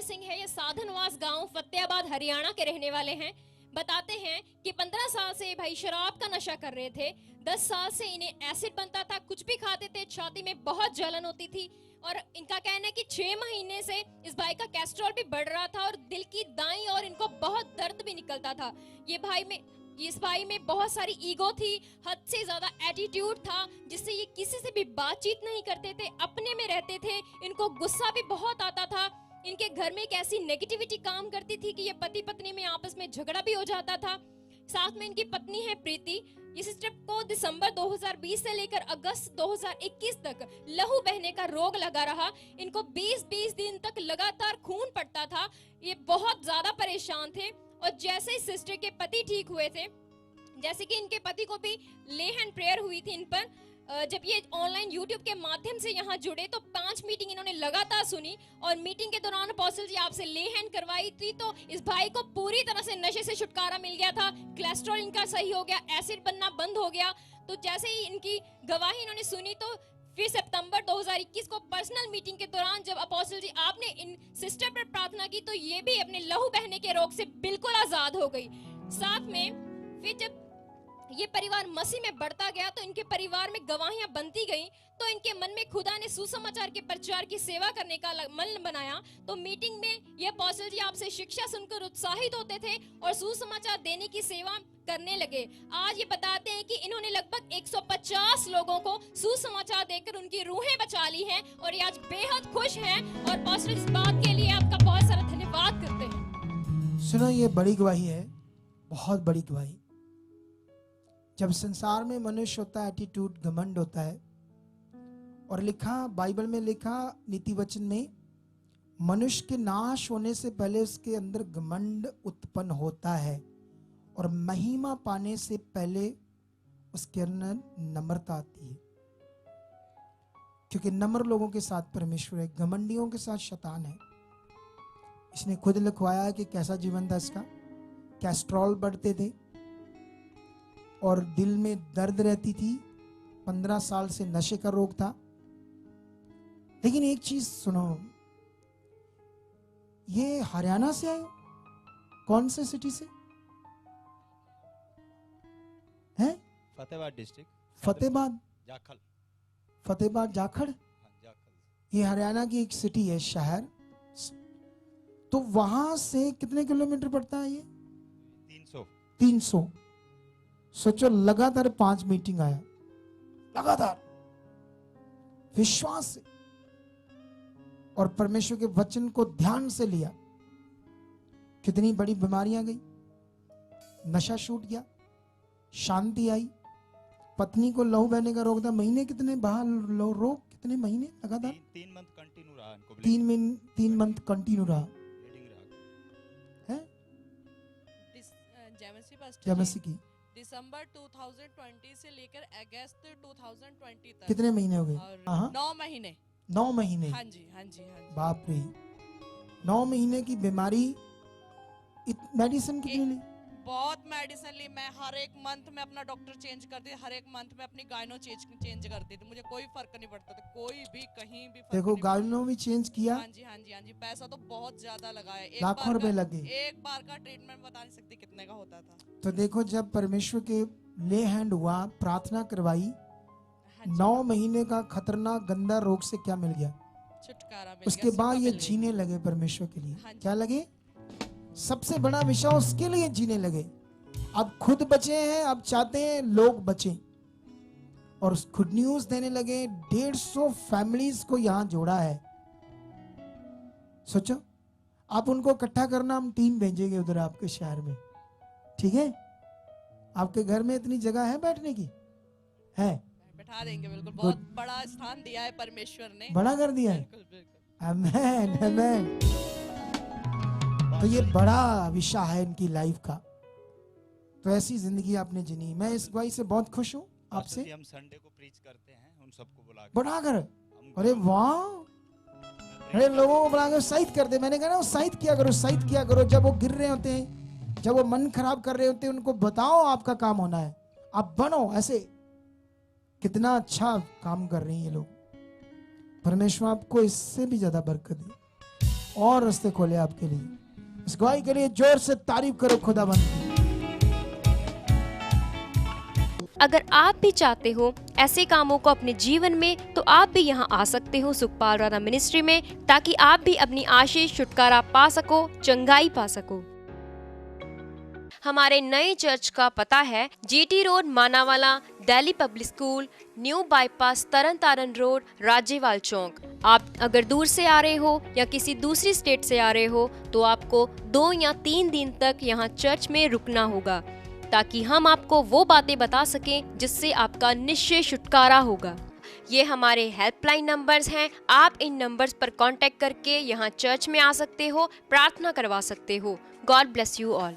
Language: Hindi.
हरिंदर सिंह है, ये साधनवास गांव फतेहाबाद हरियाणा के रहने वाले हैं। बताते हैं कि 15 साल से ये भाई शराब का नशा कर रहे थे। 10 साल से इन्हें एसिड बनता था, कुछ भी खाते थे छाती में बहुत जलन होती थी। और इनका कहना है कि 6 महीने से इस भाई का कोलेस्ट्रॉल भी बढ़ रहा था और दिल की दाई और इनको बहुत दर्द भी निकलता था। इस भाई में बहुत सारी ईगो थी, हद से ज्यादा एटीट्यूड था, जिससे ये किसी से भी बातचीत नहीं करते थे, अपने में रहते थे। इनको गुस्सा भी बहुत आता था। इनके घर में एक ऐसी नेगेटिविटी काम करती थी कि ये पति पत्नी में आपस में झगड़ा भी हो जाता था। साथ में इनकी पत्नी है प्रीति। इस स्टेप को दिसंबर 2020 से लेकर अगस्त 2021 तक लहू बहने का रोग लगा रहा। इनको 20-20 दिन तक लगातार खून पड़ता था। ये बहुत ज्यादा परेशान थे। और जैसे ही सिस्टर के पति ठीक हुए थे, जैसे कि इनके पति को भी ले हैंड प्रेयर हुई थी इन पर, जब ये ऑनलाइन यूट्यूब के माध्यम से यहाँ जुड़े तो 5 मीटिंग इन्होंने लगातार सुनी। और मीटिंग के दौरान अपोस्टल जी आपसे ले हैंड करवाई थी, तो इस भाई को पूरी तरह से नशे से छुटकारा मिल गया था। कोलेस्ट्रॉल इनका सही हो गया, एसिड बनना बंद हो गया। तो जैसे ही इनकी गवाही इन्होंने सुनी, तो फिर सितंबर 2021 को पर्सनल मीटिंग के दौरान जब अपोस्टल जी आपने इन सिस्टर पर प्रार्थना की, तो ये भी अपने लहू बहने के रोग से बिल्कुल आजाद हो गई। साथ में फिर जब ये परिवार मसीह में बढ़ता गया, तो इनके परिवार में गवाहियां बनती गईं। तो इनके मन में खुदा ने सुसमाचार के प्रचार की सेवा करने का मन बनाया। तो मीटिंग में ये अपोस्टल जी आपसे शिक्षा सुनकर उत्साहित होते थे और सुसमाचार देने की सेवा करने लगे। आज ये बताते हैं कि इन्होंने लगभग 150 लोगों को सुसमाचार देकर उनकी रूहें बचा ली हैं और ये आज बेहद खुश हैं। और अपोस्टल इस बात के लिए आपका बहुत सारा धन्यवाद करते हैं। सुनो, ये बड़ी गवाही है, बहुत बड़ी गवाही। जब संसार में मनुष्य होता है, एटीट्यूड, घमंड होता है। और लिखा, बाइबल में लिखा, नीति वचन में, मनुष्य के नाश होने से पहले उसके अंदर घमंड उत्पन्न होता है और महिमा पाने से पहले उसके अंदर नम्रता आती है। क्योंकि नम्र लोगों के साथ परमेश्वर है, घमंडियों के साथ शैतान है। इसने खुद लिखवाया है कि कैसा जीवन था इसका। कोलेस्ट्रॉल बढ़ते थे और दिल में दर्द रहती थी। 15 साल से नशे का रोग था। लेकिन एक चीज सुनो, ये हरियाणा से आए? कौन से सिटी से हैं? फतेहाबाद डिस्ट्रिक्ट। फतेहाबाद जाखल। फतेहाबाद जाखड़। ये हरियाणा की एक सिटी है, शहर। तो वहां से कितने किलोमीटर पड़ता है ये? 300। सोचो, लगातार 5 मीटिंग आया, लगातार विश्वास से और परमेश्वर के वचन को ध्यान से लिया। कितनी बड़ी बीमारियां गई, नशा छूट गया, शांति आई। पत्नी को लहू बहने का रोग था। महीने कितने बाहर रोग, कितने महीने लगातार? 3 मंथ कंटिन्यू रहा इनको। 3 मंथ कंटिन्यू रहा है। जयमसी की दिसंबर 2020 से लेकर अगस्त 2020 तक कितने महीने हो गए? 9 महीने। 9 महीने। हाँ जी, हाँ जी, हाँ जी। बाप रे, 9 महीने की बीमारी। मेडिसिन कितनी ली? बहुत मेडिसिन ली। मैं हर एक मंथ में अपना डॉक्टर चेंज करती थी, हर एक मंथ में अपनी गायनो चेंज करती थी। मुझे कोई फर्क नहीं पड़ता था, कोई भी कहीं भी फर्क देखो, नहीं गायनो भी चेंज किया। हाँ जी, हाँ जी, हाँ जी। पैसा तो बहुत ज्यादा लगा है। लाखों रुपए लगे। एक बार का ट्रीटमेंट बता नहीं सकती कितने का होता था। तो देखो, जब परमेश्वर के ले हैंड हुआ, प्रार्थना करवाई, हाँ 9 महीने का खतरनाक गंदा रोग से क्या मिल गया? छुटकारा मिल उसके गया, बाद सुख ये मिल गई। जीने लगे परमेश्वर के लिए। हाँ जी। क्या लगे? सबसे बड़ा विषय उसके लिए जीने लगे। अब खुद बचे हैं, अब चाहते हैं लोग बचें और गुड न्यूज देने लगे। 150 फैमिलीज को यहां जोड़ा है। सोचो, आप उनको इकट्ठा करना, हम टीम भेजेंगे उधर आपके शहर में, ठीक है? आपके घर में इतनी जगह है बैठने की? है, बैठा देंगे बिल्कुल। बहुत बड़ा स्थान दिया है परमेश्वर ने, बड़ा कर दिया है। बिल्कुल बिल्कुल। आमेन, आमेन। तो ये बड़ा विषय है इनकी लाइफ का। तो ऐसी जिंदगी आपने जिनी। मैं इस गवाही से बहुत खुश हूँ आपसे। हम संडे को प्रीच करते हैं, उन सबको बुला के बढ़ा कर, अरे वाह, अरे लोगों को बुला के उत्साहित कर दे। मैंने कहा ना, उत्साहित किया करो, उत्साहित किया करो। जब वो गिर रहे होते हैं, जब वो मन खराब कर रहे होते हैं, उनको बताओ आपका काम होना है, आप बनो ऐसे। कितना अच्छा काम कर रहे हैं ये लोग। परमेश्वर आपको इससे भी ज्यादा बरकत दे और रास्ते खोले आपके लिए। इस गवाही के लिए जोर से तारीफ करो खुदाबंद की। अगर आप भी चाहते हो ऐसे कामों को अपने जीवन में, तो आप भी यहाँ आ सकते हो सुखपाल राणा मिनिस्ट्री में, ताकि आप भी अपनी आशीष छुटकारा पा सको, चंगाई पा सको। हमारे नए चर्च का पता है GT road Manawala, Delhi public school, new bypass, Tarn Taran road, Rajewal chowk. आप अगर दूर से आ रहे हो या किसी दूसरी स्टेट से आ रहे हो तो आपको 2 या 3 दिन तक यहाँ चर्च में रुकना होगा, ताकि हम आपको वो बातें बता सकें जिससे आपका निश्चय छुटकारा होगा। ये हमारे हेल्पलाइन नंबर्स हैं। आप इन नंबर्स पर कांटेक्ट करके यहाँ चर्च में आ सकते हो, प्रार्थना करवा सकते हो। God bless you all.